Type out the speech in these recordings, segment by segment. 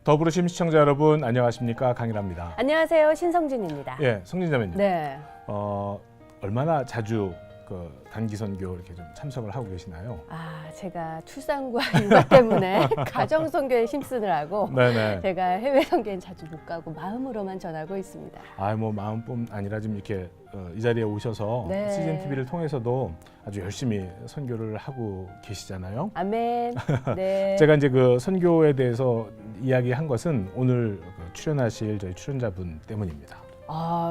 더부르심 시청자 여러분 안녕하십니까, 강일합니다. 안녕하세요, 신성진입니다. 예, 성진자매님. 네. 얼마나 자주 그 단기 선교 이렇게 좀 참석을 하고 계시나요? 제가 출산과 육아 때문에 가정 선교에 힘쓰느라고 네네. 제가 해외 선교엔 자주 못 가고 마음으로만 전하고 있습니다. 뭐 마음뿐 아니라 지금 이렇게 이 자리에 오셔서 네. CGN TV를 통해서도 아주 열심히 선교를 하고 계시잖아요. 아멘. 네. 제가 이제 그 선교에 대해서 이야기한 것은 오늘 그 출연하실 저희 출연자분 때문입니다.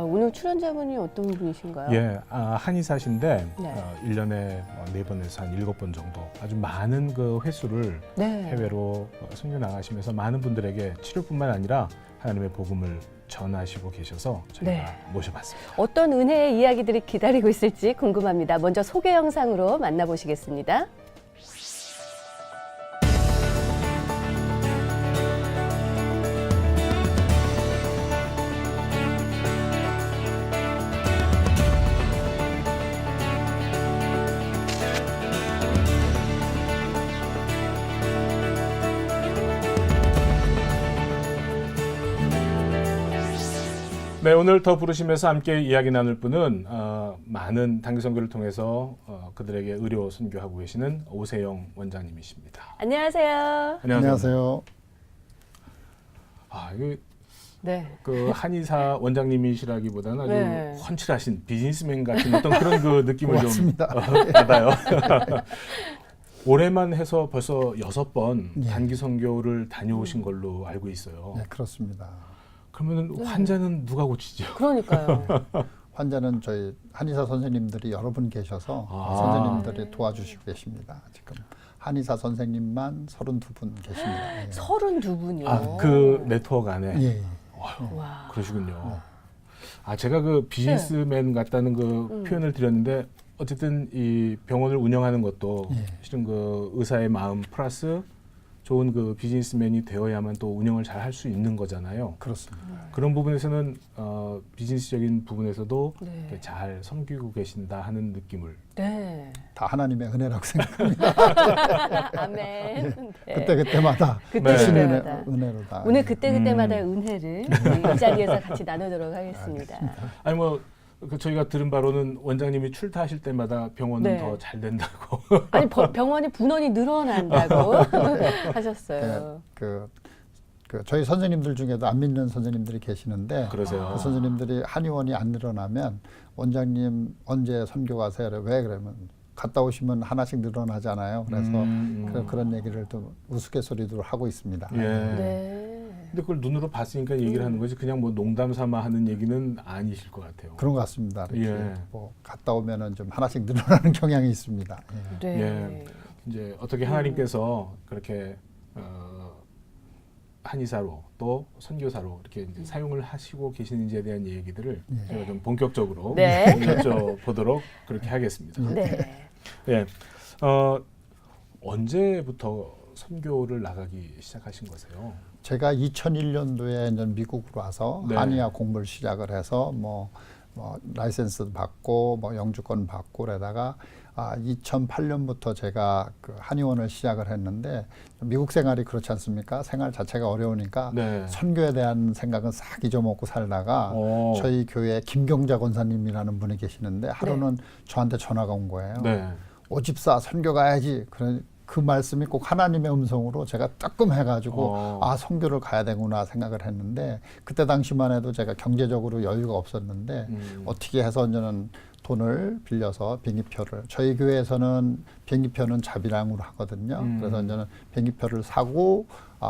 오늘 출연자분이 어떤 분이신가요? 예, 한의사신데 네. 1년에 4번에서 한 7번 정도 아주 많은 그 횟수를 네. 해외로 선교 나가시면서 많은 분들에게 치료뿐만 아니라 하나님의 복음을 전하시고 계셔서 저희가 네. 모셔봤습니다. 어떤 은혜의 이야기들이 기다리고 있을지 궁금합니다. 먼저 소개 영상으로 만나보시겠습니다. 네, 오늘 더 부르심에서 함께 이야기 나눌 분은 많은 단기 선교를 통해서 그들에게 의료 선교하고 계시는 오세영 원장님이십니다. 안녕하세요. 안녕하세요. 이게 네. 그 한의사 원장님이시라기보다는 아주 네. 훤칠하신 비즈니스맨 같은 어떤 그런 그 느낌을 좀 고맙습니다. 받아요. 올해만 해서 벌써 6번 예. 단기 선교를 다녀오신 걸로 알고 있어요. 네, 그렇습니다. 그러면 네. 환자는 누가 고치죠? 그러니까요. 환자는 저희 한의사 선생님들이 여러 분 계셔서 선생님들이 도와주시고 계십니다. 지금 한의사 선생님만 32분 계십니다. 예. 32분이요. 그 네트워크 안에. 예. 와. 그러시군요. 제가 그 비즈니스맨 같다는 그 표현을 드렸는데 어쨌든 이 병원을 운영하는 것도 예. 실은 그 의사의 마음 플러스 좋은 그 비즈니스맨이 되어야만 또 운영을 잘 할 수 있는 거잖아요. 그렇습니다. 그런 부분에서는 비즈니스적인 부분에서도 네. 이렇게 잘 섬기고 계신다 하는 느낌을. 네. 다 하나님의 은혜라고 생각합니다. 아멘. 네. 그때마다 그때 주시는 그때마다. 은혜로다. 오늘 그때그때마다의 은혜를 우리 이 자리에서 같이 나누도록 하겠습니다. 아니 그 저희가 들은 바로는 원장님이 출타하실 때마다 병원은 네. 더 잘 된다고. 아니 병원이 분원이 늘어난다고 하셨어요. 그 저희 선생님들 중에도 안 믿는 선생님들이 계시는데 그러세요. 그 선생님들이 한의원이 안 늘어나면 원장님 언제 선교 가세요? 왜 그러면 갔다 오시면 하나씩 늘어나잖아요. 그래서 그런 얘기를 또 우스갯소리도 하고 있습니다. 예. 네. 근데 그걸 눈으로 봤으니까 얘기를 하는 거지 그냥 뭐 농담 삼아 하는 얘기는 아니실 것 같아요. 그런 것 같습니다. 이렇게 예. 뭐 갔다 오면은 좀 하나씩 늘어나는 경향이 있습니다. 예. 네. 예. 이제 어떻게 하나님께서 그렇게 한의사로 또 선교사로 이렇게 이제 사용을 하시고 계시는지에 대한 얘기들을 예. 제가 좀 본격적으로 네. 여쭤보도록 그렇게 하겠습니다. 네. 예. 언제부터 선교를 나가기 시작하신 거세요? 제가 2001년도에 이제 미국으로 와서 네. 한의학 공부를 시작을 해서 뭐 라이센스도 받고 뭐 영주권 받고 그러다가 2008년부터 제가 그 한의원을 시작을 했는데 미국 생활이 그렇지 않습니까? 생활 자체가 어려우니까 네. 선교에 대한 생각은 싹 잊어먹고 살다가 오. 저희 교회 김경자 권사님이라는 분이 계시는데 하루는 저한테 전화가 온 거예요. 네. 오집사 선교 가야지. 그 말씀이 꼭 하나님의 음성으로 제가 따끔해가지고 선교를 가야 되구나 생각을 했는데 그때 당시만 해도 제가 경제적으로 여유가 없었는데 어떻게 해서 저는 돈을 빌려서 비행기표를 저희 교회에서는 비행기표는 자비랑으로 하거든요. 그래서 저는 비행기표를 사고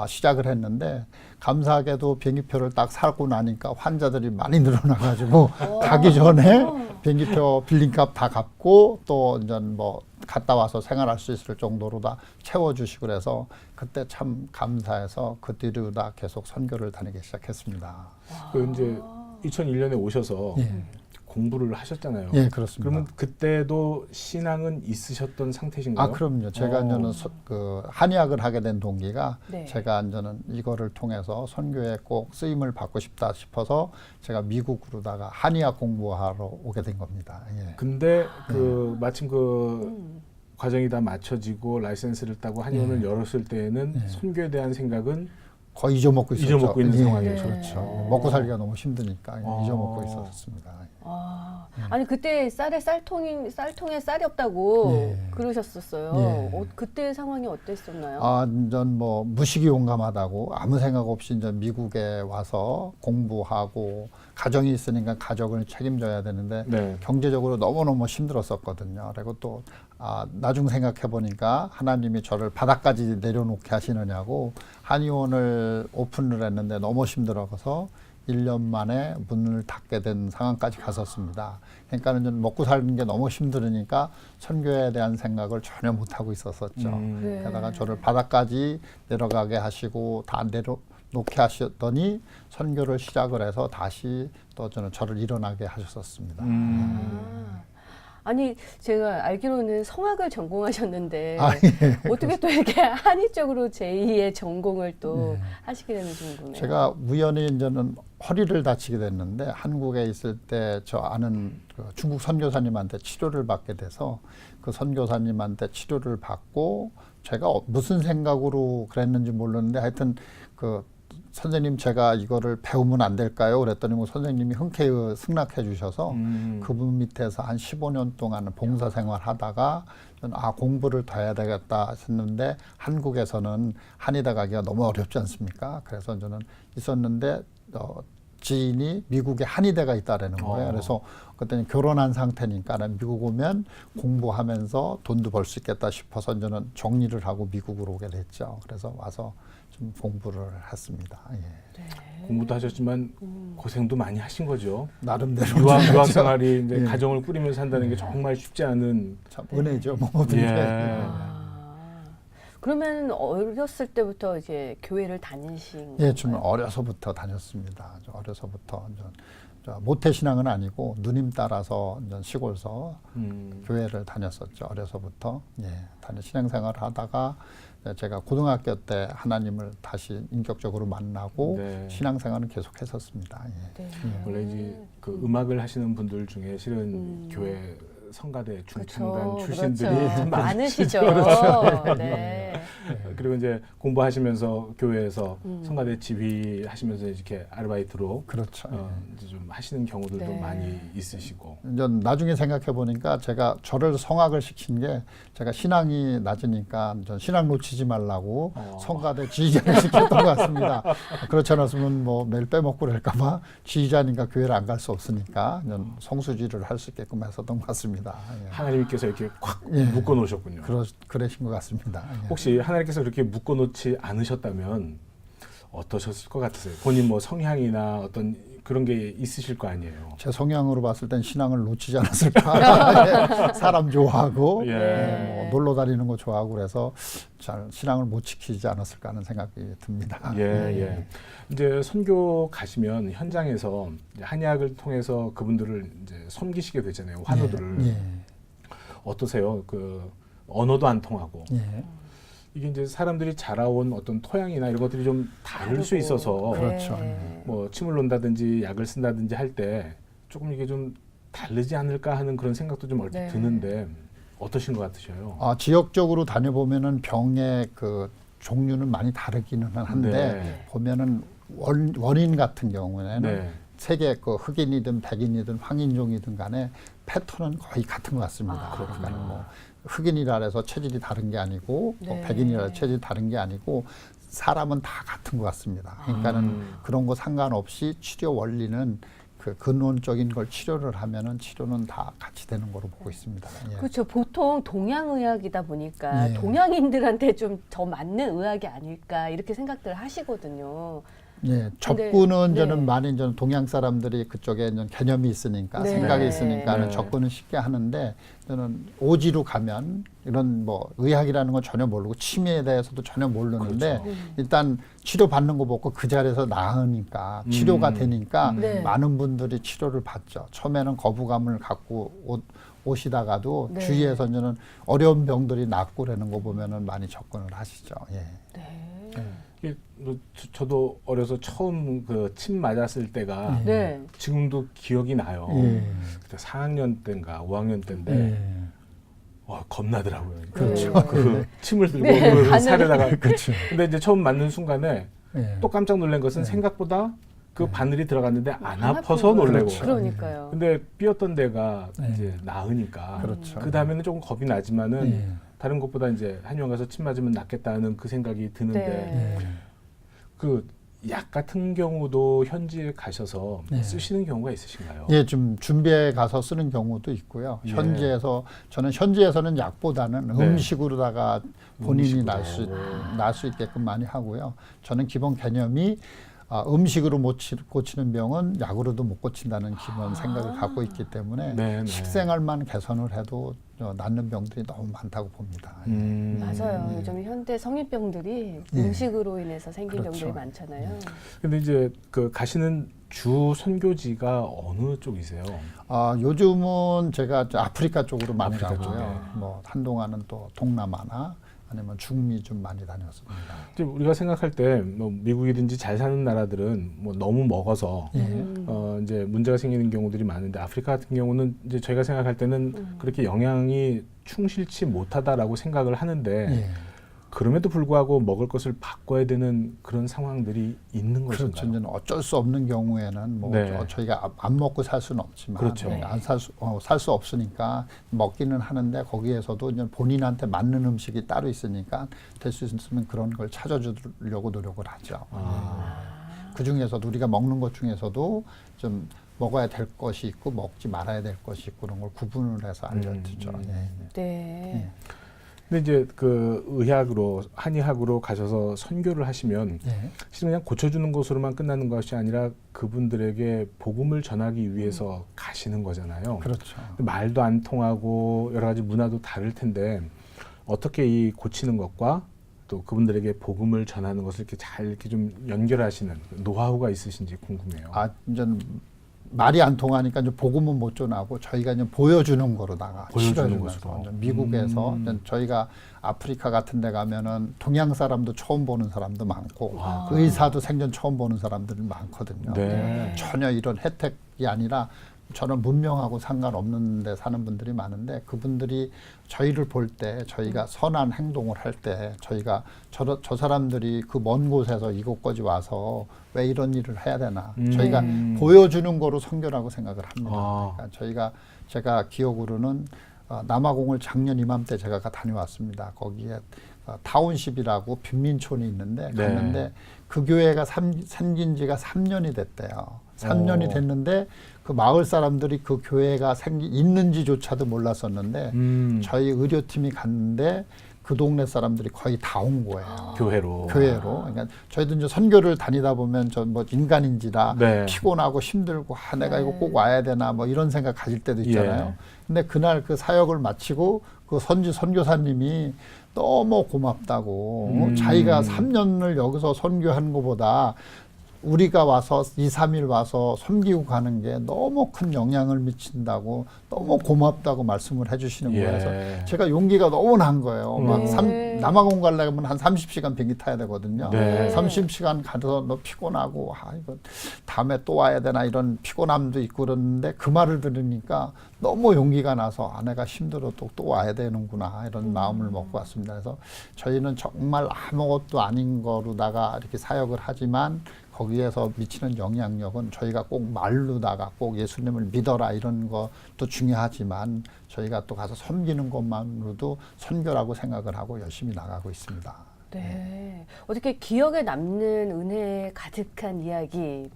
시작을 했는데 감사하게도 비행기표를 딱 사고 나니까 환자들이 많이 늘어나가지고 가기 전에 비행기표 빌린 값 다 갚고 또 이제 뭐 갔다 와서 생활할 수 있을 정도로 다 채워주시고 그래서 그때 참 감사해서 그 뒤로 다 계속 선교를 다니기 시작했습니다. 그 이제 2001년에 오셔서 예. 공부를 하셨잖아요. 예, 그렇습니다. 그러면 그때도 신앙은 있으셨던 상태신가요? 그럼요. 제가 이제는 그 한의학을 하게 된 동기가 네. 제가 이제는 이거를 통해서 선교에 꼭 쓰임을 받고 싶다 싶어서 제가 미국으로다가 한의학 공부하러 오게 된 겁니다. 예. 근데 그 마침 그 과정이 다 맞춰지고 라이센스를 따고 한의원을 열었을 때에는 선교에 대한 생각은 거의 잊어먹고 있었죠. 잊어먹고 있는 예, 상황이죠. 그렇죠. 네. 먹고 살기가 너무 힘드니까 어. 잊어먹고 있었습니다. 아, 아니 그때 쌀통에 쌀이 없다고 예. 그러셨었어요. 예. 그때 상황이 어땠었나요? 아, 전 뭐 무식이 용감하다고 아무 생각 없이 이제 미국에 와서 공부하고 가정이 있으니까 가족을 책임져야 되는데 네. 경제적으로 너무너무 힘들었었거든요. 그리고 또 나중 생각해 보니까 하나님이 저를 바닥까지 내려놓게 하시느냐고 한의원을 오픈을 했는데 너무 힘들어서 1년 만에 문을 닫게 된 상황까지 갔었습니다. 그러니까는 먹고 사는 게 너무 힘들으니까 선교에 대한 생각을 전혀 못 하고 있었었죠. 네. 게다가 저를 바닥까지 내려가게 하시고 다 내려놓게 하셨더니 선교를 시작을 해서 다시 또 저를 일어나게 하셨었습니다. 아니 제가 알기로는 성악을 전공하셨는데 아, 예. 어떻게 또 이렇게 한의 쪽으로 제2의 전공을 또 예. 하시게 되는지 궁금해요. 제가 우연히 이제는 허리를 다치게 됐는데 한국에 있을 때 저 아는 그 중국 선교사님한테 치료를 받게 돼서 그 선교사님한테 치료를 받고 제가 무슨 생각으로 그랬는지 모르는데 하여튼 그 선생님 제가 이거를 배우면 안 될까요? 그랬더니 뭐 선생님이 흔쾌히 승낙해 주셔서 그분 밑에서 한 15년 동안 봉사 생활 하다가 저는 공부를 더 해야 되겠다 했는데 한국에서는 한의대 가기가 너무 어렵지 않습니까? 그래서 저는 있었는데 지인이 미국에 한의대가 있다라는 거예요. 그래서 그때는 결혼한 상태니까 미국 오면 공부하면서 돈도 벌 수 있겠다 싶어서 저는 정리를 하고 미국으로 오게 됐죠. 그래서 와서 좀 공부를 했습니다. 예. 네. 공부도 하셨지만 고생도 많이 하신 거죠. 나름대로 유학 생활이 이제 예. 가정을 꾸리면서 한다는 게 정말 쉽지 않은. 참 은혜죠. 뭐 모든 게. 예. 그러면 어렸을 때부터 이제 교회를 다니신 예, 좀 건가요? 어려서부터 다녔습니다. 어려서부터 모태 신앙은 아니고 누님 따라서 시골서 교회를 다녔었죠. 어려서부터 신앙생활을 하다가 제가 고등학교 때 하나님을 다시 인격적으로 만나고 네. 신앙생활은 계속했었습니다. 예. 네. 원래 이제 그 음악을 하시는 분들 중에 실은 교회 성가대 중창단 그렇죠. 출신들이 그렇죠. 좀 많으시죠. 네. 그리고 이제 공부하시면서 교회에서 성가대 지휘하시면서 이렇게 아르바이트로 그렇죠. 이제 좀 하시는 경우들도 네. 많이 있으시고. 이제 나중에 생각해 보니까 제가 저를 성악을 시킨 게 제가 신앙이 낮으니까 전 신앙 놓치지 말라고 성가대 지휘자를 시켰던 것 같습니다. 그렇지 않았으면 뭐 매일 빼먹고 그럴까봐 지휘자니까 교회를 안 갈 수 없으니까 성수지를 할 수 있게끔 했었던 것 같습니다. 예. 하나님께서 이렇게 콱 예. 묶어 놓으셨군요. 그러신 것 같습니다. 예. 혹시 하나님께서 그렇게 묶어 놓지 않으셨다면 어떠셨을 것 같으세요? 본인 뭐 성향이나 어떤 그런 게 있으실 거 아니에요. 제 성향으로 봤을 땐 신앙을 놓치지 않았을까. 사람 좋아하고 예. 뭐 놀러 다니는 거 좋아하고 그래서 잘 신앙을 못 지키지 않았을까 하는 생각이 듭니다. 예. 이제 선교 가시면 현장에서 이제 한의학을 통해서 그분들을 이제 섬기시게 되잖아요. 환우들을. 예. 어떠세요? 그 언어도 안 통하고. 예. 이게 이제 사람들이 자라온 어떤 토양이나 이런 것들이 좀 다를 수 다르고. 있어서 그렇죠. 뭐 침을 놓는다든지 약을 쓴다든지 할 때 조금 이게 좀 다르지 않을까 하는 그런 생각도 좀 얼핏 네. 드는데 어떠신 것 같으셔요? 지역적으로 다녀보면은 병의 그 종류는 많이 다르기는 한데 네. 보면은 원인 같은 경우에는 네. 세계 그 흑인이든 백인이든 황인종이든 간에 패턴은 거의 같은 것 같습니다. 그렇구나. 그러니까 뭐 흑인이라 해서 체질이 다른 게 아니고 뭐 네. 백인이라 해서 체질이 다른 게 아니고 사람은 다 같은 것 같습니다. 그러니까는 그런 거 상관없이 치료 원리는 그 근원적인 걸 치료를 하면은 치료는 다 같이 되는 거로 보고 있습니다. 예. 그렇죠. 보통 동양의학이다 보니까 예. 동양인들한테 좀 더 맞는 의학이 아닐까 이렇게 생각들 하시거든요. 예, 접근은 네. 저는 많이 저는 동양 사람들이 그쪽에 이제 개념이 있으니까 네. 생각이 네. 있으니까는 네. 접근은 쉽게 하는데 저는 오지로 가면 이런 뭐 의학이라는 건 전혀 모르고 치매에 대해서도 전혀 모르는데 그렇죠. 일단 치료 받는 거 보고 그 자리에서 나으니까 치료가 되니까 네. 많은 분들이 치료를 받죠. 처음에는 거부감을 갖고 오시다가도 네. 주위에서 저는 어려운 병들이 낫고 그러는 거 보면은 많이 접근을 하시죠. 예. 네. 이게 뭐 저도 어려서 처음 그 침 맞았을 때가 네. 지금도 기억이 나요. 예. 그때 4학년 때인가 5학년 때인데 예. 겁나더라고요. 그렇죠. 그 침을 들고 네, 그 바늘을. 살에다가 그렇죠. 근데 이제 처음 맞는 순간에 예. 또 깜짝 놀란 것은 네. 생각보다 그 네. 바늘이 들어갔는데 안 안 아파서 아픈 거예요. 놀래고. 그렇죠. 그러니까요. 근데 삐었던 데가 네. 이제 나으니까 그렇죠. 그 다음에는 조금 겁이 나지만은 예. 다른 것보다 이제 한의원 가서 침 맞으면 낫겠다는 그 생각이 드는데 네. 예. 그 약 같은 경우도 현지에 가셔서 네. 쓰시는 경우가 있으신가요? 예, 좀 준비해 가서 쓰는 경우도 있고요. 예. 저는 현지에서는 약보다는 네. 음식으로다가 본인이 음식으로. 날 수 있게끔 많이 하고요. 저는 기본 개념이 음식으로 못 고치는 병은 약으로도 못 고친다는 기본 생각을 갖고 있기 때문에 네, 네. 식생활만 개선을 해도 낫는 병들이 너무 많다고 봅니다. 맞아요. 요즘 현대 성인병들이 예. 음식으로 인해서 생긴 그렇죠. 병들이 많잖아요. 근데 이제 그 가시는 주 선교지가 어느 쪽이세요? 요즘은 제가 아프리카 쪽으로 많이 아프리카 가고요. 쪽에. 뭐 한동안은 또 동남아나 아니면 중미 좀 많이 다녔습니다. 이제 우리가 생각할 때 뭐 미국이든지 잘 사는 나라들은 뭐 너무 먹어서 예. 이제 문제가 생기는 경우들이 많은데 아프리카 같은 경우는 이제 저희가 생각할 때는 그렇게 영양이 충실치 못하다라고 생각을 하는데 예. 그럼에도 불구하고 먹을 것을 바꿔야 되는 그런 상황들이 있는 그렇죠. 것인가요? 이제 어쩔 수 없는 경우에는 뭐 네. 저희가 안 먹고 살 수는 없지만 그렇죠. 살 수 없으니까 먹기는 하는데 거기에서도 이제 본인한테 맞는 음식이 따로 있으니까 될 수 있으면 그런 걸 찾아주려고 노력을 하죠. 그 중에서도 우리가 먹는 것 중에서도 좀 먹어야 될 것이 있고 먹지 말아야 될 것이 있고 그런 걸 구분을 해서 알려주죠. 예. 네. 근데 이제 그 의학으로 한의학으로 가셔서 선교를 하시면 예. 실은 그냥 고쳐주는 것으로만 끝나는 것이 아니라 그분들에게 복음을 전하기 위해서 가시는 거잖아요. 그렇죠. 말도 안 통하고 여러 가지 문화도 다를 텐데 어떻게 이 고치는 것과 또 그분들에게 복음을 전하는 것을 이렇게 잘 이렇게 좀 연결하시는 노하우가 있으신지 궁금해요. 이제 말이 안 통하니까 이제 복음은 못 전하고 저희가 이제 보여주는 거로다가 보여주는 실어주면서 것으로. 이제 미국에서 이제 저희가 아프리카 같은 데 가면은 동양 사람도 처음 보는 사람도 많고 그 의사도 생전 처음 보는 사람들이 많거든요. 네. 전혀 이런 혜택이 아니라 저는 문명하고 상관없는 데 사는 분들이 많은데 그분들이 저희를 볼 때 저희가 선한 행동을 할 때 저희가 저 사람들이 그 먼 곳에서 이곳까지 와서 왜 이런 일을 해야 되나 저희가 보여주는 거로 선교라고 생각을 합니다. 그러니까 제가 기억으로는 남아공을 작년 이맘때 제가 다녀왔습니다. 거기에 타운십이라고 빈민촌이 있는데 네. 갔는데 그 교회가 생긴 지가 3년이 됐대요. 3년이 됐는데 그 마을 사람들이 그 교회가 있는지조차도 몰랐었는데 저희 의료팀이 갔는데 그 동네 사람들이 거의 다 온 거예요. 교회로. 그러니까 저희도 이제 선교를 다니다 보면 저 뭐 인간인지라 네. 피곤하고 힘들고 내가 이거 꼭 와야 되나 뭐 이런 생각 가질 때도 있잖아요. 예. 근데 그날 그 사역을 마치고 그 선교사님이 너무 고맙다고 자기가 3년을 여기서 선교한 것보다 우리가 와서 2, 3일 와서 섬기고 가는 게 너무 큰 영향을 미친다고 너무 고맙다고 말씀을 해주시는 거예요. 그래서 제가 용기가 너무 난 거예요. 남아공 가려면 한 30시간 비행기 타야 되거든요. 네. 30시간 가서 너 피곤하고 이거 다음에 또 와야 되나 이런 피곤함도 있고 그러는데 그 말을 들으니까 너무 용기가 나서 내가 힘들어도 또 와야 되는구나 이런 마음을 먹고 왔습니다. 그래서 저희는 정말 아무것도 아닌 거로다가 이렇게 사역을 하지만 거기에서 미치는 영향력은 저희가 꼭 말로다가 꼭 예수님을 믿어라 이런 것도 중요하지만 저희가 또 가서 섬기는 것만으로도 선교라고 생각을 하고 열심히 나가고 있습니다. 네. 어떻게 기억에 남는 은혜 가득한 이야기,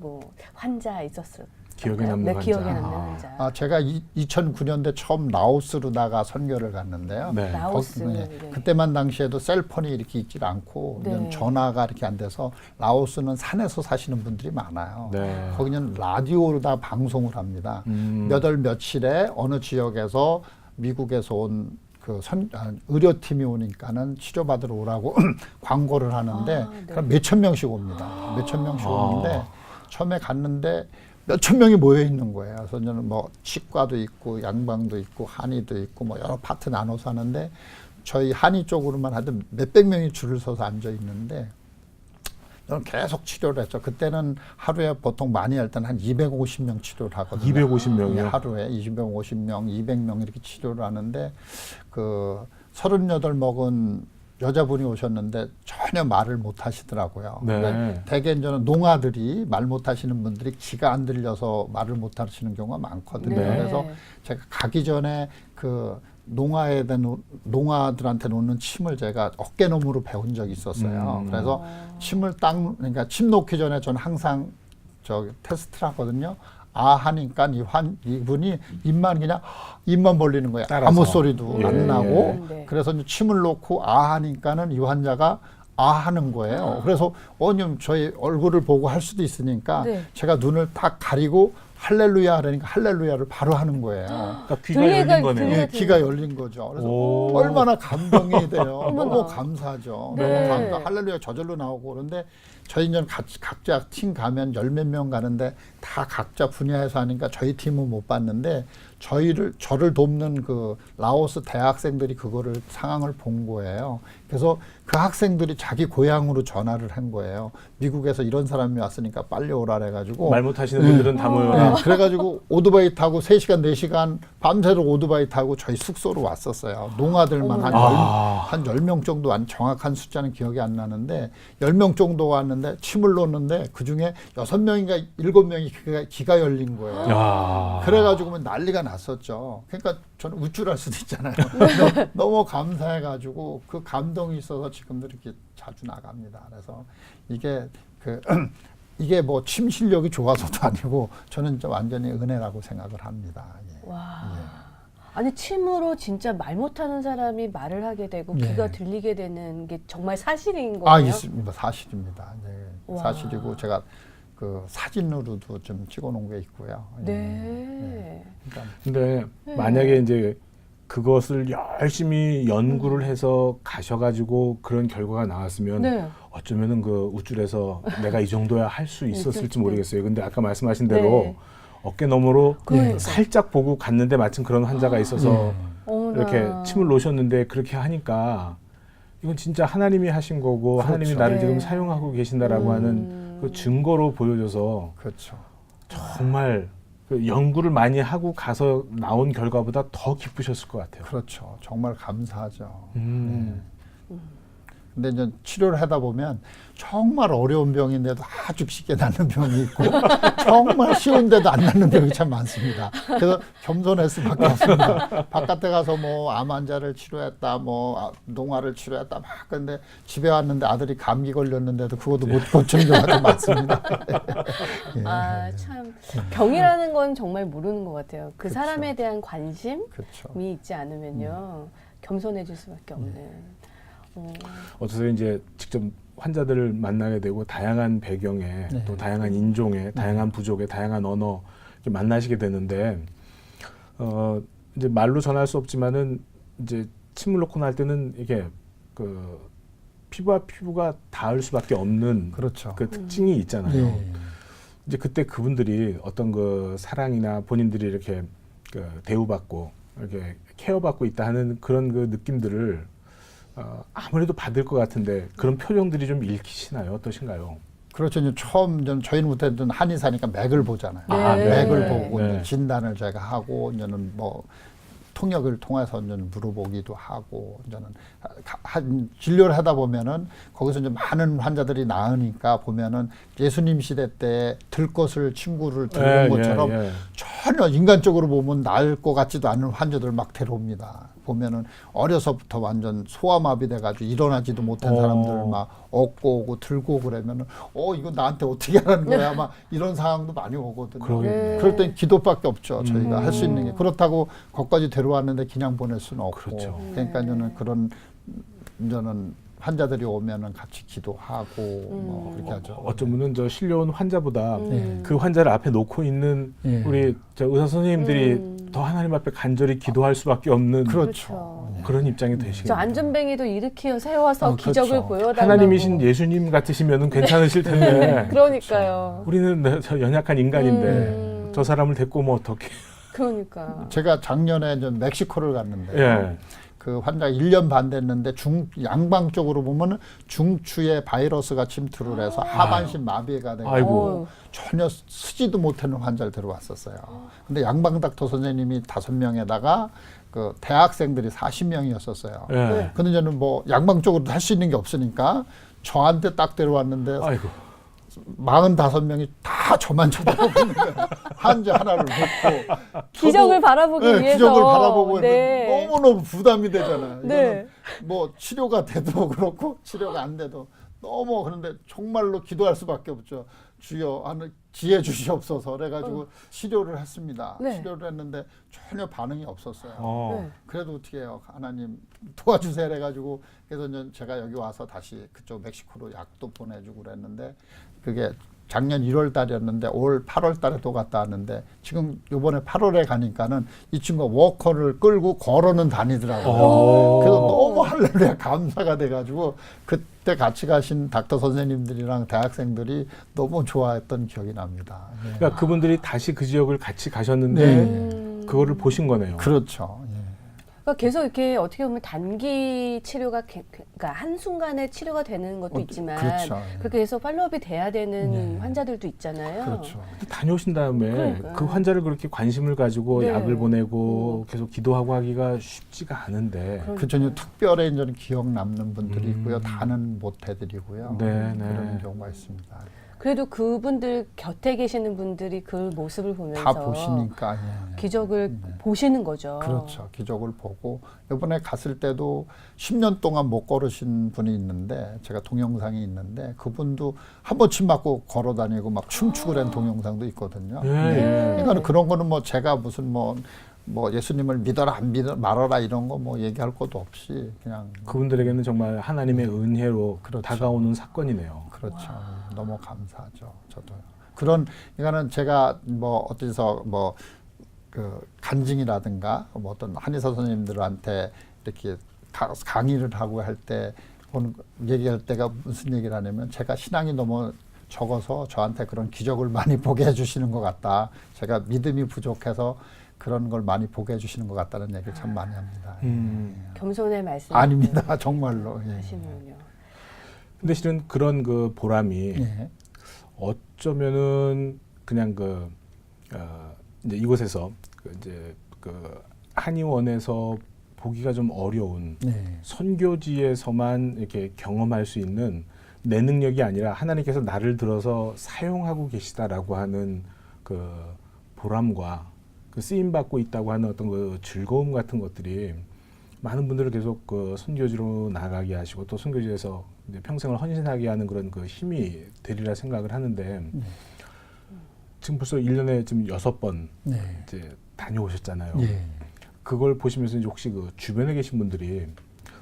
환자 있었어요? 기억에 남는 네, 환자. 기억에 남는 환자. 제가 2009년대 처음 라오스로다가 선교를 갔는데요. 네. 라오스. 네. 그때만 당시에도 셀폰이 이렇게 있질 않고 네. 전화가 이렇게 안 돼서 라오스는 산에서 사시는 분들이 많아요. 네. 거기는 라디오로다 방송을 합니다. 몇 월 며칠에 어느 지역에서 미국에서 온 의료팀이 오니까는 치료받으러 오라고 광고를 하는데 네. 몇천 명씩 옵니다. 몇천 명씩 오는데 처음에 갔는데 몇천 명이 모여 있는 거예요. 그래서 저는 치과도 있고 양방도 있고 한의도 있고 여러 파트 나눠서 하는데 저희 한의 쪽으로만 하도 몇백 명이 줄을 서서 앉아 있는데 저는 계속 치료를 했죠. 그때는 하루에 보통 많이 할 때는 한 250명 치료를 하거든요. 250명이요? 하루에 250명, 200명 이렇게 치료를 하는데 38 먹은 여자분이 오셨는데 전혀 말을 못 하시더라고요. 네. 대개 저는 농아들이 말 못 하시는 분들이 귀가 안 들려서 말을 못 하시는 경우가 많거든요. 네. 그래서 제가 가기 전에 그 농아들한테 놓는 침을 제가 어깨너머로 배운 적이 있었어요. 그래서 침을 그러니까 침 놓기 전에 저는 항상 저 테스트를 하거든요. 아 하니까 이분이 입만 벌리는 거예요. 따라서. 아무 소리도 예, 안 나고. 네. 그래서 이제 침을 놓고 아 하니까는 이 환자가 아 하는 거예요. 그래서 저희 얼굴을 보고 할 수도 있으니까 네. 제가 눈을 딱 가리고 할렐루야 하려니까 할렐루야를 바로 하는 거예요. 그러니까 귀가 들리가- 열린 거네요. 들리가- 예, 귀가 열린 거죠. 그래서 오. 얼마나 감동이 돼요. 어머나. 너무 감사하죠. 네. 너무 감사. 할렐루야 저절로 나오고 그런데 저희 이제 각자 팀 가면 열 몇 명 가는데 다 각자 분야에서 하니까 저희 팀은 못 봤는데 저를 돕는 그 라오스 대학생들이 그거를 상황을 본 거예요. 그래서 그 학생들이 자기 고향으로 전화를 한 거예요. 미국에서 이런 사람이 왔으니까 빨리 오라 그래가지고 말 못하시는 분들은 다 모여라. 네, 그래가지고 오토바이 타고 3시간, 4시간 밤새도록 오토바이 타고 저희 숙소로 왔었어요. 농아들만 한 10명 정도, 정확한 숫자는 기억이 안 나는데 10명 정도 왔는데 침을 놓는데 그중에 6명인가 7명이 귀가 열린 거예요. 야. 그래가지고 난리가 났었죠. 그러니까 저는 우쭐할 수도 있잖아요. 너무 감사해가지고 그 감동이 있어서 지금도 이렇게 자주 나갑니다. 그래서 이게 뭐 침 실력이 좋아서도 아니고 저는 좀 완전히 은혜라고 생각을 합니다. 예. 와. 아니 침으로 진짜 말 못하는 사람이 말을 하게 되고 예. 귀가 들리게 되는 게 정말 사실인 거예요? 있습니다. 사실입니다. 네. 와. 사실이고 제가 그 사진으로도 좀 찍어놓은 게 있고요. 예. 네. 그러니까 근데 만약에 이제 그것을 열심히 연구를 해서 가셔가지고 그런 결과가 나왔으면 네. 어쩌면은 그 우쭐해서 내가 이 정도야 할 수 있었을지 네. 모르겠어요. 근데 아까 말씀하신 대로 네. 어깨 너머로 그러니까. 살짝 보고 갔는데 마침 그런 환자가 있어서 어머나. 이렇게 침을 놓으셨는데 그렇게 하니까 이건 진짜 하나님이 하신 거고 그렇죠. 하나님이 나를 네. 지금 사용하고 계신다라고 하는 그 증거로 보여줘서 그렇죠. 정말 그 연구를 많이 하고 가서 나온 결과보다 더 기쁘셨을 것 같아요. 그렇죠. 정말 감사하죠. 음. 근데 이제 치료를 하다 보면 정말 어려운 병인데도 아주 쉽게 낫는 병이 있고 정말 쉬운데도 안 낫는 병이 참 많습니다. 그래서 겸손할 수밖에 없습니다. 바깥에 가서 뭐 암 환자를 치료했다, 뭐 농아를 치료했다 막 근데 집에 왔는데 아들이 감기 걸렸는데도 그것도 못 고치는 경우가 좀 많습니다. 예. 아, 참 병이라는 건 정말 모르는 것 같아요. 그 그렇죠. 사람에 대한 관심이 그렇죠. 있지 않으면요 겸손해질 수밖에 없는. 어쩌서 이제 직접 환자들을 만나게 되고 다양한 배경에 네. 또 다양한 인종의 다양한 부족의 다양한 언어 이렇게 만나시게 되는데 이제 말로 전할 수 없지만은 이제 침을 놓고 날 때는 이게 그 피부와 피부가 닿을 수밖에 없는 그렇죠. 그 특징이 있잖아요. 예. 이제 그때 그분들이 어떤 그 사랑이나 본인들이 이렇게 그 대우받고 이렇게 케어받고 있다 하는 그런 그 느낌들을 아무래도 받을 것 같은데 그런 표정들이 좀 읽히시나요? 어떠신가요? 그렇죠. 이제 저희는 못했던 한의사니까 맥을 보잖아요. 네. 맥을 네. 보고 네. 이제 진단을 제가 하고 이제는 뭐 통역을 통해서 이제는 물어보기도 하고 이제는 진료를 하다 보면은 거기서 이제 많은 환자들이 나으니까 보면은 예수님 시대 때 들것을 친구를 들은 것처럼 전혀 인간적으로 보면 나을 것 같지도 않은 환자들 막 데려옵니다. 보면은 어려서부터 완전 소아마비 돼가지고 일어나지도 못한 사람들 막 업고 오고 들고 오고 그러면은 이거 나한테 어떻게 하라는 거야 막 이런 상황도 많이 오거든요. 그러겠네요. 그럴 땐 기도밖에 없죠. 저희가 할 수 있는 게 그렇다고 거기까지 데려왔는데 그냥 보낼 수는 없고 그렇죠. 그러니까 저는 그런 저는 환자들이 오면은 같이 기도하고 뭐 그렇게 하죠. 어쩌면은 저 실려온 환자보다 네. 그 환자를 앞에 놓고 있는 예. 우리 저 의사 선생님들이 더 하나님 앞에 간절히 기도할 수밖에 없는 그렇죠. 그런 입장이 저 되시겠네요. 안전뱅이도 일으켜 세워서 그렇죠. 기적을 보여달라고. 하나님이신 예수님 같으시면은 괜찮으실 텐데 그러니까요. 우리는 저 연약한 인간인데 저 사람을 데리고 뭐 어떻게? 그러니까. 제가 작년에 좀 멕시코를 갔는데 예. 그 환자가 1년 반 됐는데 양방 쪽으로 보면은 중추에 바이러스가 침투를 해서 하반신 마비가 되고 아이고. 전혀 쓰지도 못하는 환자를 들어왔었어요. 근데 양방 닥터 선생님이 5명에다가 그 대학생들이 40명이었었어요. 예. 근데 저는 뭐 양방 쪽으로 할 수 있는 게 없으니까 저한테 딱 데려왔는데 아이고. 45명이 다 저만 쳐다보고 있는 거예요. 환자 하나를 놓고. 기적을 저도, 바라보기 네, 위해서. 기적을 바라보고 네. 있는데 너무너무 부담이 되잖아요. 네. 이거는 뭐 치료가 돼도 그렇고 치료가 안 돼도 너무 그런데 정말로 기도할 수밖에 없죠. 주여 하는 지혜 주시옵소서 그래가지고 치료를 했습니다. 네. 치료를 했는데 전혀 반응이 없었어요. 네. 그래도 어떻게 해요? 하나님 도와주세요 해가지고 그래서 이제 제가 여기 와서 다시 그쪽 멕시코로 약도 보내주고 그랬는데 그게 작년 1월 달이었는데 올 8월 달에 또 갔다 왔는데 지금 요번에 8월에 가니까는 이 친구가 워커를 끌고 걸어는 다니더라고요. 그래서 너무 할렐루야 감사가 돼가지고 그때 같이 가신 닥터 선생님들이랑 대학생들이 너무 좋아했던 기억이 납니다. 예. 그러니까 그분들이 다시 그 지역을 같이 가셨는데 네. 그거를 보신 거네요. 그렇죠. 예. 그러니까 계속 이렇게 어떻게 보면 단기 치료가 그러니까 한순간에 치료가 되는 것도 있지만 그렇죠. 예. 그렇게 해서 팔로업이 돼야 되는 네. 환자들도 있잖아요. 그렇죠. 다녀오신 다음에 그러니까요. 그 환자를 그렇게 관심을 가지고 네. 약을 보내고 계속 기도하고 하기가 쉽지가 않은데. 그 전에 특별히 이제 기억 남는 분들이 있고요. 다는 못 해드리고요. 네, 네. 그런 경우가 있습니다. 그래도 그분들 곁에 계시는 분들이 그 모습을 보면서 다 보시니까 예. 기적을 보시는 거죠. 그렇죠. 기적을 보고 이번에 갔을 때도 10년 동안 못 걸으신 분이 있는데 제가 동영상이 있는데 그분도 한 번 침 맞고 걸어 다니고 막 춤추고 그런 동영상도 있거든요. 네. 그러니까 그런 거는 뭐 제가 무슨 뭐 예수님을 믿어라 안 믿어 말아라 이런 거 뭐 얘기할 것도 없이 그냥 그분들에게는 정말 하나님의 은혜로 그렇죠. 다가오는 사건이네요. 그렇죠. 너무 감사하죠. 저도 그런 그러니까는 제가 뭐 어디서 뭐 그 간증이라든가 뭐 어떤 한의사 선생님들한테 이렇게 강의를 하고 할 때 얘기할 때가 무슨 얘기를 하냐면 제가 신앙이 너무 적어서 저한테 그런 기적을 많이 보게 해주시는 것 같다. 제가 믿음이 부족해서 그런 걸 많이 보게 해주시는 것 같다는 얘기를 참 많이 합니다. 겸손의 말씀 아닙니다. 정말로. 예. 하시는군요. 근데 실은 그런 그 보람이 예. 어쩌면은 그냥 이제 이곳에서 이제 한의원에서 보기가 좀 어려운 네. 선교지에서만 이렇게 경험할 수 있는 내 능력이 아니라 하나님께서 나를 들어서 사용하고 계시다라고 하는 그 보람과 그 쓰임 받고 있다고 하는 어떤 그 즐거움 같은 것들이 많은 분들을 계속 그 선교지로 나가게 하시고 또 선교지에서 이제 평생을 헌신하게 하는 그런 그 힘이 되리라 생각을 하는데 지금 벌써 1년에 지금 6번 네. 이제 다녀오셨잖아요. 예. 그걸 보시면서 이제 혹시 그 주변에 계신 분들이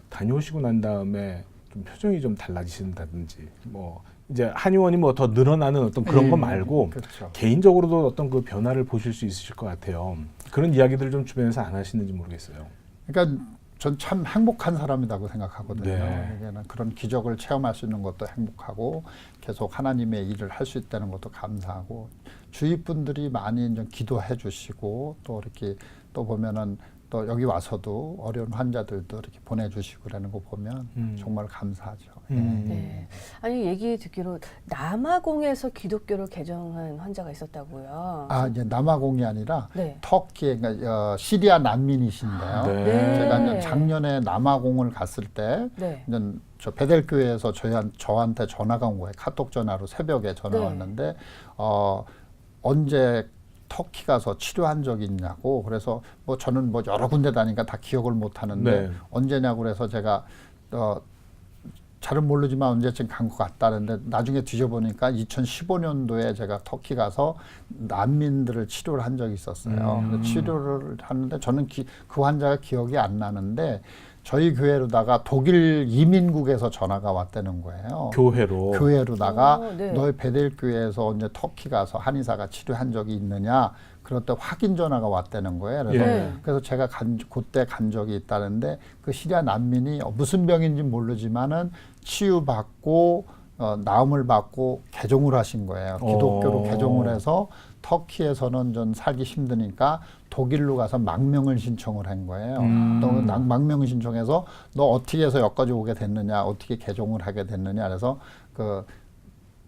다녀오시고 난 다음에 좀 표정이 좀 달라지신다든지 뭐 이제 한의원이 뭐 더 늘어나는 어떤 그런 예. 거 말고 그렇죠. 개인적으로도 어떤 그 변화를 보실 수 있으실 것 같아요. 그런 이야기들을 좀 주변에서 안 하시는지 모르겠어요. 그러니까 전 참 행복한 사람이라고 생각하거든요. 네. 그러니까 그런 기적을 체험할 수 있는 것도 행복하고 계속 하나님의 일을 할 수 있다는 것도 감사하고 주위 분들이 많이 이제 기도해 주시고 또 이렇게 또 보면은 또 여기 와서도 어려운 환자들도 이렇게 보내주시고 그러는 거 보면 정말 감사하죠. 네. 아니 얘기 듣기로 남아공에서 기독교를 개정한 환자가 있었다고요. 아 이제 남아공이 아니라 네. 터키 그러니까 시리아 난민이신데요. 네. 제가 이제 작년에 남아공을 갔을 때 네. 이제 저 베델교회에서 저한테 전화가 온 거예요. 카톡 전화로 새벽에 전화 네. 왔는데 언제 터키 가서 치료한 적이 있냐고 그래서 뭐 저는 뭐 여러 군데 다니까 다 기억을 못 하는데 네. 언제냐고 그래서 제가 잘은 모르지만 언제쯤 간 것 같다는데 나중에 뒤져보니까 2015년도에 제가 터키 가서 난민들을 치료를 한 적이 있었어요. 근데 치료를 하는데 저는 그 환자가 기억이 안 나는데 저희 교회로다가 독일 이민국에서 전화가 왔다는 거예요. 교회로다가 네. 너희 베델교회에서 언제 터키 가서 한의사가 치료한 적이 있느냐 그럴 때 확인 전화가 왔다는 거예요. 그래서, 예. 그래서 제가 그때 간 적이 있다는데 그 시리아 난민이 무슨 병인지 모르지만은 치유받고 나음을 받고 개종을 하신 거예요. 기독교로 오. 개종을 해서 터키에서는 좀 살기 힘드니까 독일로 가서 망명을 신청을 한 거예요. 또 망명을 신청해서 너 어떻게 해서 여기까지 오게 됐느냐, 어떻게 개종을 하게 됐느냐, 그래서 그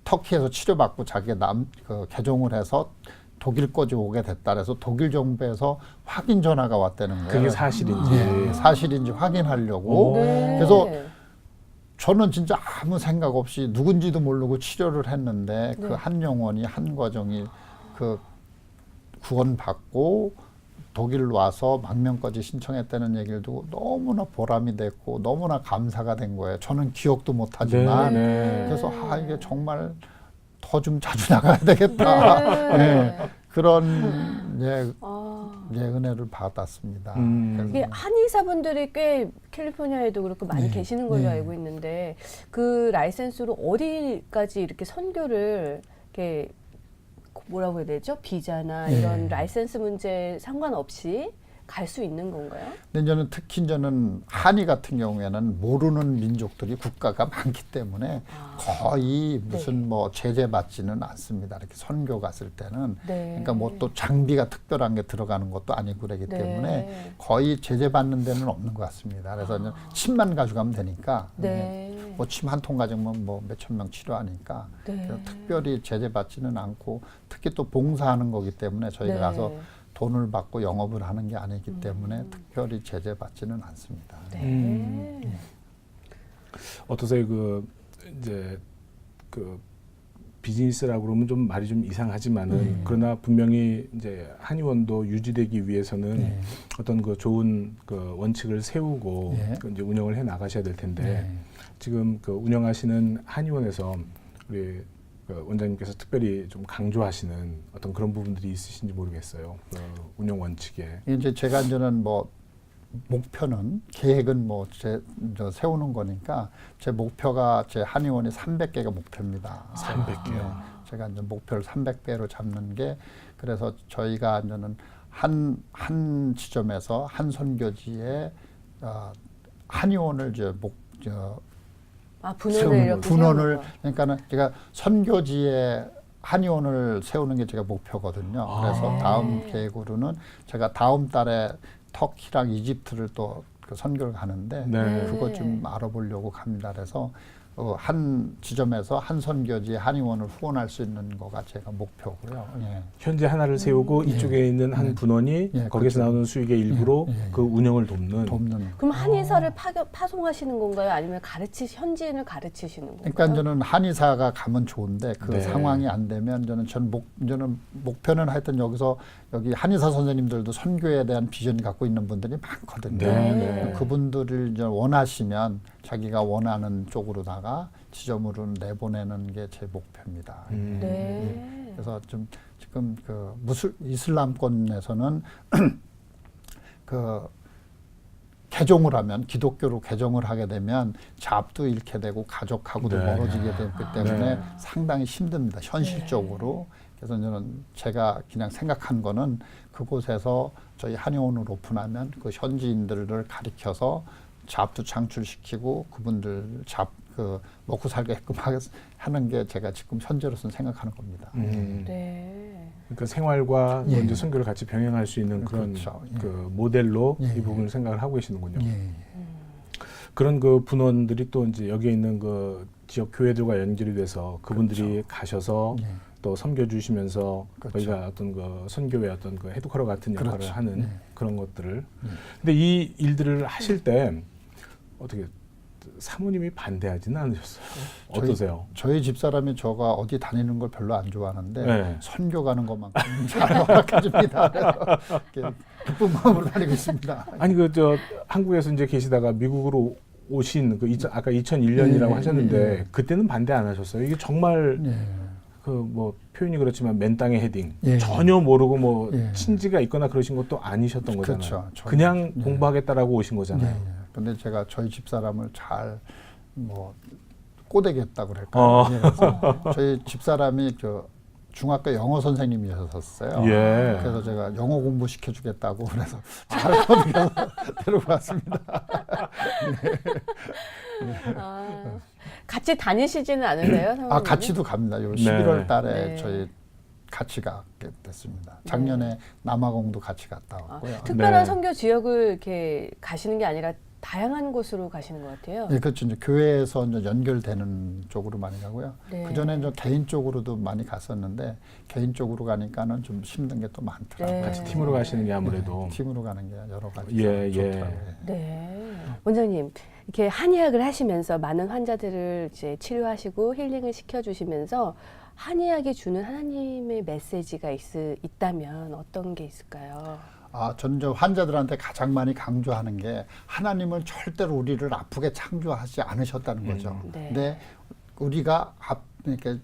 터키에서 치료받고 자기가 개종을 해서 독일까지 오게 됐다. 그래서 독일 정부에서 확인 전화가 왔다는 거예요. 그게 사실인지. 예, 사실인지 확인하려고. 네. 그래서 저는 진짜 아무 생각 없이 누군지도 모르고 치료를 했는데 네. 그 한 영혼이 한 과정이 그 구원받고 독일로 와서 망명까지 신청했다는 얘기를 듣고 너무나 보람이 됐고 너무나 감사가 된 거예요. 저는 기억도 못하지만 네. 그래서 이게 정말 더 좀 자주 나가야 되겠다. 네. 그런 아. 은혜를 받았습니다. 그래서 이게 한의사분들이 꽤 캘리포니아에도 그렇고 많이 네. 계시는 걸로 네. 알고 있는데 그 라이센스로 어디까지 이렇게 선교를 이렇게 뭐라고 해야 되죠? 비자나 네. 이런 라이센스 문제 상관없이 갈 수 있는 건가요? 근데 저는 특히 저는 한의 같은 경우에는 모르는 민족들이 국가가 많기 때문에 거의 무슨 뭐 제재 받지는 않습니다. 이렇게 선교 갔을 때는 네. 그러니까 뭐 또 장비가 특별한 게 들어가는 것도 아니고 그러기 네. 때문에 거의 제재 받는 데는 없는 것 같습니다. 그래서 이제 침만 가져가면 되니까 네. 뭐 침 한 통 가지면 뭐 몇천 명 치료하니까 네. 그래서 특별히 제재 받지는 않고 특히 또 봉사하는 거기 때문에 저희가 네. 가서 돈을 받고 영업을 하는 게 아니기 때문에 특별히 제재 받지는 않습니다. 네. 어떠세요? 이제 비즈니스라고 그러면 좀 말이 좀 이상하지만은 그러나 분명히 이제 한의원도 유지되기 위해서는 네. 어떤 그 좋은 그 원칙을 세우고 네. 이제 운영을 해 나가셔야 될 텐데 네. 지금 그 운영하시는 한의원에서 우리 그 원장님께서 특별히 좀 강조하시는 어떤 그런 부분들이 있으신지 모르겠어요. 그 운영 원칙에. 이제 제가 이제는 뭐 목표는 계획은 뭐 저 세우는 거니까 제 목표가 제 한의원이 300개가 목표입니다. 300개요. 제가 이제 목표를 300배로 잡는 게 그래서 저희가 이제는 한 지점에서 한 선교지에 한의원을 분원을 이렇게 분원을 세우는 거. 그러니까는 제가 선교지에 한의원을 세우는 게 제가 목표거든요. 그래서 다음 계획으로는 제가 다음 달에 터키랑 이집트를 또 그 선교를 가는데 네. 그거 좀 알아보려고 갑니다. 그래서 한 지점에서 한 선교지에 한의원을 후원할 수 있는 거가 제가 목표고요. 예. 현재 하나를 세우고 이쪽에 있는 한 분원이 예, 거기서 그렇죠. 나오는 수익의 일부로 그 운영을 돕는. 그럼 한의사를 파송하시는 건가요? 아니면 현지인을 가르치시는 건가요? 그러니까 저는 한의사가 가면 좋은데 그 네. 상황이 안 되면 저는 목표는 하여튼 여기 한의사 선생님들도 선교에 대한 비전을 갖고 있는 분들이 많거든요. 네. 그분들을 이제 원하시면 자기가 원하는 쪽으로다가 지점으로 내보내는 게 제 목표입니다. 네. 그래서 지금 이슬람권에서는 개종을 하면 기독교로 개종을 하게 되면 잡도 잃게 되고 가족하고도 네. 멀어지게 되기 때문에 네. 상당히 힘듭니다. 현실적으로. 그래서 저는 제가 그냥 생각한 거는 그곳에서 저희 한의원을 오픈하면 그 현지인들을 가리켜서 잡도 창출시키고 그분들 먹고 살게끔 하는 게 제가 지금 현재로서는 생각하는 겁니다. 네. 그러니까 생활과 예. 이제 선교를 같이 병행할 수 있는 그런 그렇죠. 예. 그 모델로 예. 이 부분을 생각을 하고 계시는군요. 예. 그런 그 분원들이 또 이제 여기에 있는 그 지역 교회들과 연결이 돼서 그분들이 가셔서 예. 또 섬겨 주시면서 그렇죠. 저희가 어떤 그 선교의 어떤 그 헤드쿼터 같은 역할을 그렇죠. 하는 예. 그런 것들을. 근데 이 일들을 하실 때 어떻게 사모님이 반대하지는 않으셨어요? 어떠세요? 저희 집사람이 저가 어디 다니는 걸 별로 안 좋아하는데 네. 선교 가는 것만큼 잘 허락해 줍니다. 그래서 이렇게 기쁜 마음으로 다니고 있습니다. 아니 한국에서 이제 계시다가 미국으로 오신 아까 2001년이라고 예, 하셨는데 예. 그때는 반대 안 하셨어요? 이게 정말 예. 표현이 그렇지만 맨 땅에 헤딩 예. 전혀 모르고 예. 친지가 있거나 그러신 것도 아니셨던 거잖아요. 그렇죠. 전혀. 그냥 예. 공부하겠다라고 오신 거잖아요. 예. 근데 제가 저희 집사람을 잘 꼬대겠다고 그럴까요? 예. 그래서 저희 집사람이 중학교 영어 선생님이셨었어요. 예. 그래서 제가 영어 공부 시켜주겠다고 그래서 잘 꼬드겨서 데리고 왔습니다. 같이 다니시지는 않으세요? 사모님은? 같이도 갑니다. 요 11월 달에 네. 저희 같이 가게 됐습니다. 작년에 남아공도 같이 갔다 왔고요. 특별한 네. 선교 지역을 이렇게 가시는 게 아니라 다양한 곳으로 가시는 것 같아요. 예, 그렇죠. 이제 교회에서 이제 연결되는 쪽으로 많이 가고요. 네. 그 전에 이제 개인 쪽으로도 많이 갔었는데 개인 쪽으로 가니까는 좀 힘든 게 또 많더라고요. 네. 같이 팀으로 가시는 게 아무래도 팀으로 가는 게 여러 가지 예, 좋더라고요. 네. 원장님, 이렇게 한의학을 하시면서 많은 환자들을 이제 치료하시고 힐링을 시켜주시면서 한의학이 주는 하나님의 메시지가 있다면 어떤 게 있을까요? 저는 저 환자들한테 가장 많이 강조하는 게 하나님은 절대로 우리를 아프게 창조하지 않으셨다는 거죠. 네. 근데 우리가 이렇게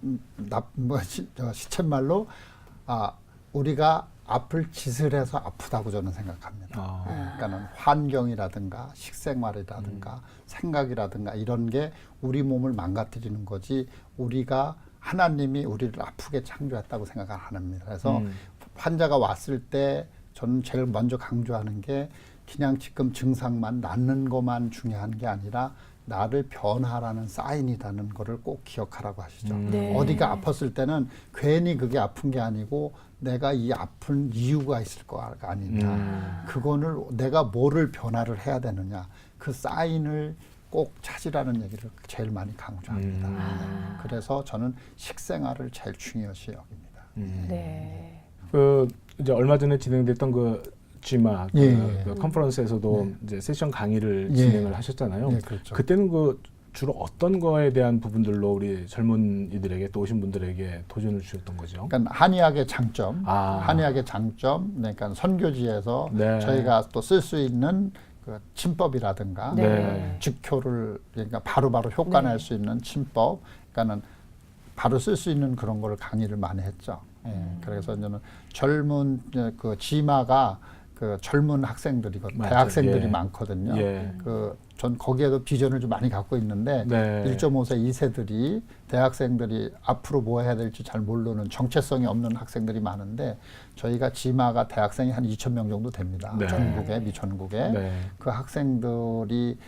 시쳇말로 우리가 아플 짓을 해서 아프다고 저는 생각합니다. 그러니까는 환경이라든가 식생활이라든가 생각이라든가 이런 게 우리 몸을 망가뜨리는 거지 우리가 하나님이 우리를 아프게 창조했다고 생각 안 합니다. 그래서 환자가 왔을 때 저는 제일 먼저 강조하는 게 그냥 지금 증상만 낫는 것만 중요한 게 아니라 나를 변화라는 사인이라는 거를 꼭 기억하라고 하시죠. 네. 어디가 아팠을 때는 괜히 그게 아픈 게 아니고 내가 이 아픈 이유가 있을 거가 아니냐. 그거를 내가 뭐를 변화를 해야 되느냐. 그 사인을 꼭 찾으라는 얘기를 제일 많이 강조합니다. 그래서 저는 식생활을 제일 중요시 여깁니다. 네. 그 이제 얼마 전에 진행됐던 그 GMA 그 컨퍼런스에서도 이제 세션 강의를 진행을 하셨잖아요. 네, 그렇죠. 그때는 그 주로 어떤 거에 대한 부분들로 우리 젊은이들에게 또 오신 분들에게 도전을 주셨던 거죠? 그러니까 한의학의 장점, 한의학의 그러니까 선교지에서 네. 저희가 또 쓸 수 있는 그 침법이라든가 네. 직효를 그러니까 바로바로 효과 낼 수 있는 침법, 그러니까는 바로 쓸 수 있는 그런 거를 강의를 많이 했죠. 그래서 저는 젊은 그 지마가 그 젊은 학생들이거든요. 맞죠. 대학생들이 예. 많거든요. 예. 전 거기에도 비전을 좀 많이 갖고 있는데 네. 1.5세 2세들이 대학생들이 앞으로 뭐 해야 될지 잘 모르는 정체성이 없는 학생들이 많은데 저희가 지마가 대학생이 한 2,000명 정도 됩니다. 네. 전국에 미천국에 네. 그 학생들이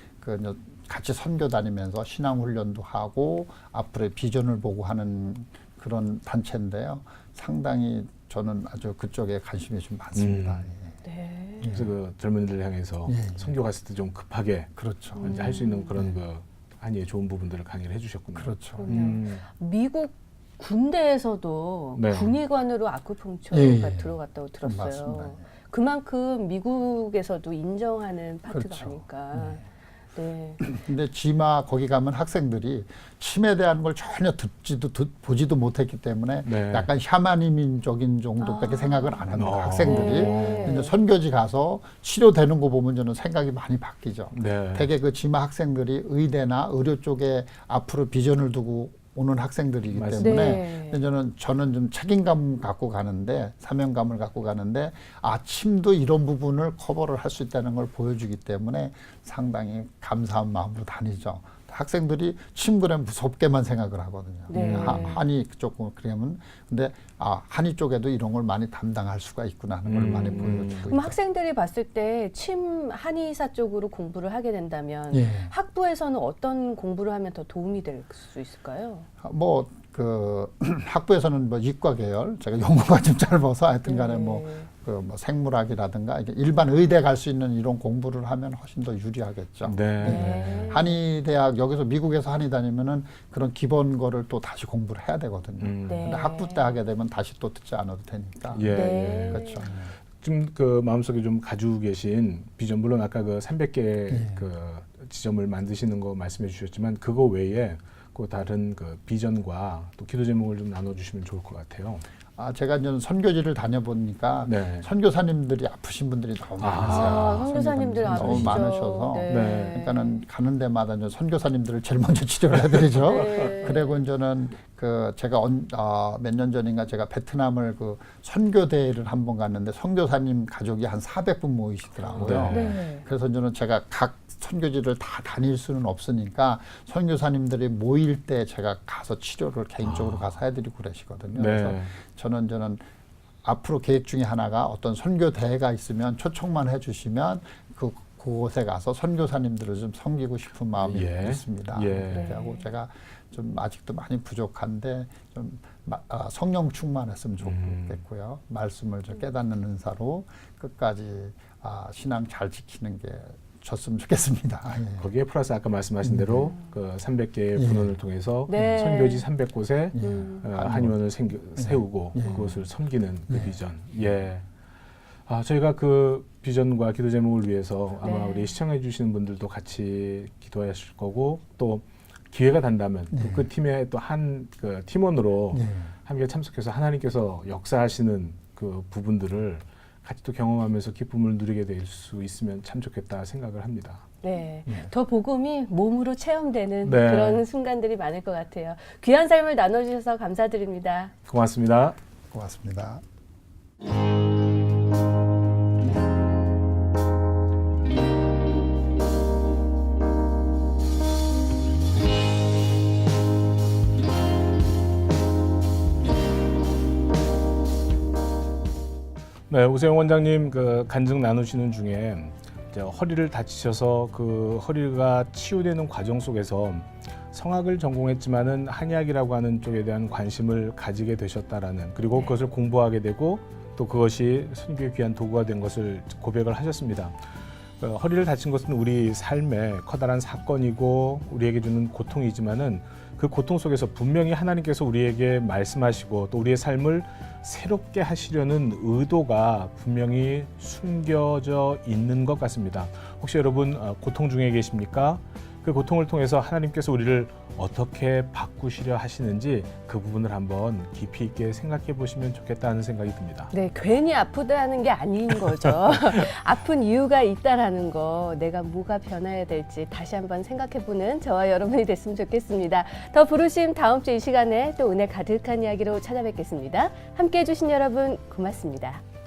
같이 선교 다니면서 신앙 훈련도 하고 앞으로의 비전을 보고 하는 그런 단체인데요. 상당히 저는 아주 그쪽에 관심이 좀 많습니다. 네. 그래서 그 젊은이들 향해서 예. 선교 갔을 때 좀 급하게 그렇죠. 할 수 있는 그런 그 한의의 좋은 부분들을 강의를 해주셨군요. 그렇죠. 미국 군대에서도 네. 군의관으로 아쿠펑처가 예. 들어갔다고 들었어요. 맞습니다. 예. 그만큼 미국에서도 인정하는 파트가 그렇죠. 아닐까. 네. 근데 지마 거기 가면 학생들이 침에 대한 걸 전혀 보지도 못했기 때문에 네. 약간 샤머니즘적인 정도밖에 생각을 안 합니다. 학생들이. 네. 근데 선교지 가서 치료되는 거 보면 저는 생각이 많이 바뀌죠. 네. 되게 그 지마 학생들이 의대나 의료 쪽에 앞으로 비전을 두고 오는 학생들이기 맞습니다. 때문에 네. 근데 저는 좀 책임감 갖고 가는데 사명감을 갖고 가는데 침도 이런 부분을 커버를 할 수 있다는 걸 보여주기 때문에 상당히 감사한 마음으로 다니죠. 학생들이 침 그래 무섭게만 생각을 하거든요. 네. 한의 조금 그러면 근데 한의 쪽에도 이런 걸 많이 담당할 수가 있구나 하는 걸 많이 보여주고 그럼 있죠. 학생들이 봤을 때 침 한의사 쪽으로 공부를 하게 된다면 예. 학부에서는 어떤 공부를 하면 더 도움이 될 수 있을까요? 학부에서는 이과 계열 제가 연구가 좀 짧아서 하여튼간에 네. 생물학이라든가 일반 의대 갈 수 있는 이런 공부를 하면 훨씬 더 유리하겠죠. 네. 한의대학 여기서 미국에서 한의 다니면은 그런 기본 거를 또 다시 공부를 해야 되거든요. 네. 근데 학부 때 하게 되면 다시 또 듣지 않아도 되니까. 예, 네. 예. 그렇죠. 지금 그 마음속에 좀 가지고 계신 비전, 물론 아까 그 300개 그 지점을 만드시는 거 말씀해 주셨지만 그거 외에 그 다른 그 비전과 또 기도 제목을 좀 나눠주시면 좋을 것 같아요. 제가 이제 선교지를 다녀보니까 네. 선교사님들이 아프신 분들이 너무 많으세요. 선교사님들 너무 아프시죠. 많으셔서 네. 그러니까는 가는 데마다 이제 선교사님들을 제일 먼저 치료를 해드리죠. 네. 그리고 이제는 제가 몇 년 전인가 제가 베트남을 그 선교대회를 한번 갔는데 선교사님 가족이 한 400분 모이시더라고요. 네. 그래서 저는 제가 각 선교지를 다 다닐 수는 없으니까 선교사님들이 모일 때 제가 가서 치료를 개인적으로 가서 해드리고 그러시거든요. 네. 그래서 저는 앞으로 계획 중에 하나가 어떤 선교 대회가 있으면 초청만 해주시면 그곳에 가서 선교사님들을 좀 섬기고 싶은 마음이 예. 있습니다. 예. 그렇게 하고 제가 좀 아직도 많이 부족한데 좀 성령 충만했으면 좋겠고요. 말씀을 좀 깨닫는 은사로 끝까지 신앙 잘 지키는 게 졌으면 좋겠습니다. 예. 거기에 플러스 아까 말씀하신 대로 그 300개의 예. 분원을 통해서 네. 선교지 300곳에 예. 한의원을 세우고 예. 그것을 섬기는 그 예. 비전. 예. 저희가 그 비전과 기도 제목을 위해서 아마 네. 우리 시청해 주시는 분들도 같이 기도하실 거고 또 기회가 된다면 또 네. 그 팀의 또 한 그 팀원으로 예. 함께 참석해서 하나님께서 역사하시는 그 부분들을 같이 또 경험하면서 기쁨을 누리게 될 수 있으면 참 좋겠다 생각을 합니다. 네. 네. 더 복음이 몸으로 체험되는 네. 그런 순간들이 많을 것 같아요. 귀한 삶을 나눠주셔서 감사드립니다. 고맙습니다. 고맙습니다. 네, 오세영 원장님 그 간증 나누시는 중에 이제 허리를 다치셔서 그 허리가 치유되는 과정 속에서 성악을 전공했지만은 한의학이라고 하는 쪽에 대한 관심을 가지게 되셨다라는 그리고 그것을 공부하게 되고 또 그것이 선교의 귀한 도구가 된 것을 고백을 하셨습니다. 허리를 다친 것은 우리 삶의 커다란 사건이고 우리에게 주는 고통이지만은 그 고통 속에서 분명히 하나님께서 우리에게 말씀하시고 또 우리의 삶을 새롭게 하시려는 의도가 분명히 숨겨져 있는 것 같습니다. 혹시 여러분 고통 중에 계십니까? 그 고통을 통해서 하나님께서 우리를 어떻게 바꾸시려 하시는지 그 부분을 한번 깊이 있게 생각해 보시면 좋겠다는 생각이 듭니다. 네, 괜히 아프다는 게 아닌 거죠. 아픈 이유가 있다라는 거, 내가 뭐가 변해야 될지 다시 한번 생각해보는 저와 여러분이 됐으면 좋겠습니다. 더 부르심 다음 주 이 시간에 또 은혜 가득한 이야기로 찾아뵙겠습니다. 함께해 주신 여러분 고맙습니다.